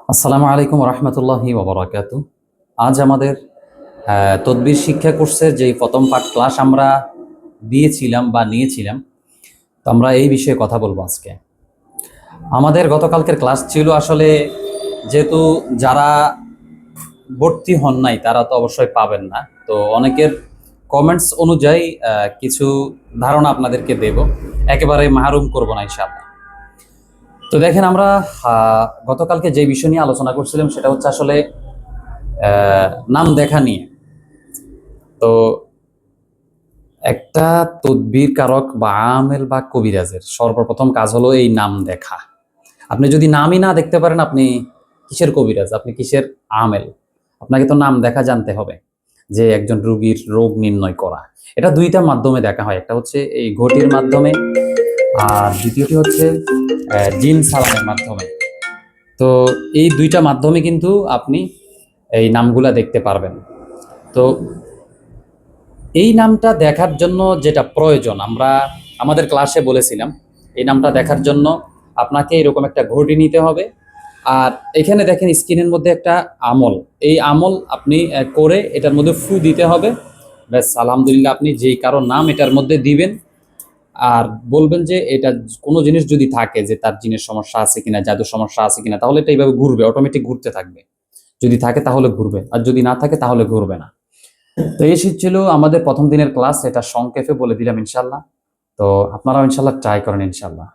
আসসালামু আলাইকুম রহমতুল্লাহি ওবরাকাতু। আজ আমাদের তদবির শিক্ষা কোর্সের যেই প্রথম পাঠ ক্লাস আমরা দিয়েছিলাম বা নিয়েছিলাম, তো আমরা এই বিষয়ে কথা বলবো আজকে। আমাদের গতকালকের ক্লাস ছিল আসলে, যেহেতু যারা ভর্তি হন নাই তারা তো অবশ্যই পাবেন না। তো অনেকের কমেন্টস অনুযায়ী কিছু ধারণা আপনাদেরকে দেব, একেবারে মাহরুম করব না ইনশাআল্লাহ। তো দেখেন, আমরা গতকালকে যে বিষয় নিয়ে আলোচনা করছিলাম সেটা হচ্ছে আসলে নাম দেখা নিয়ে। তো একটা তদবির কারক বা আমেল বা কবিরাজের সর্বপ্রথম কাজ হলো এই নাম দেখা। আপনি যদি নামই না দেখতে পারেন, আপনি কিসের কবিরাজ, আপনি কিসের আমেল? আপনাকে তো নাম দেখা জানতে হবে, যে একজন রোগীর রোগ নির্ণয় করা। এটা দুইটা মাধ্যমে দেখা হয়, একটা হচ্ছে এই ঘটির মাধ্যমে, আর দ্বিতীয়টি হচ্ছে জিন সালামের মাধ্যমে। তো এই দুইটা মাধ্যমে কিন্তু আপনি এই নামগুলা দেখতে পারবেন। তো এই নামটা দেখার জন্য যেটা প্রয়োজন, আমরা আমাদের ক্লাসে বলেছিলাম, এই নামটা দেখার জন্য আপনাকে এরকম একটা ঘড়ি নিতে হবে। আর এখানে দেখেন স্ক্রিনের মধ্যে একটা আমল, এই আমল আপনি করে এটার মধ্যে ফু দিতে হবে। ব্যাস, আলহামদুলিল্লাহ, আপনি যেই কারো নাম এটার মধ্যে দিবেন আর বলবেন যে এটা কোনো জিনিস যদি থাকে, যে তার জিনের সমস্যা আছে কিনা, জাদুর সমস্যা আছে কিনা, তাহলে এটা এইভাবে ঘুরবে, অটোমেটিক ঘুরতে থাকবে। যদি থাকে তাহলে ঘুরবে, আর যদি না থাকে তাহলে ঘুরবে না। তো এই ছিল আমাদের প্রথম দিনের ক্লাস, এটা সংক্ষেপে বলে দিলাম ইনশাল্লাহ। তো আপনারাও ইনশাল্লাহ ট্রাই করেন ইনশাল্লাহ।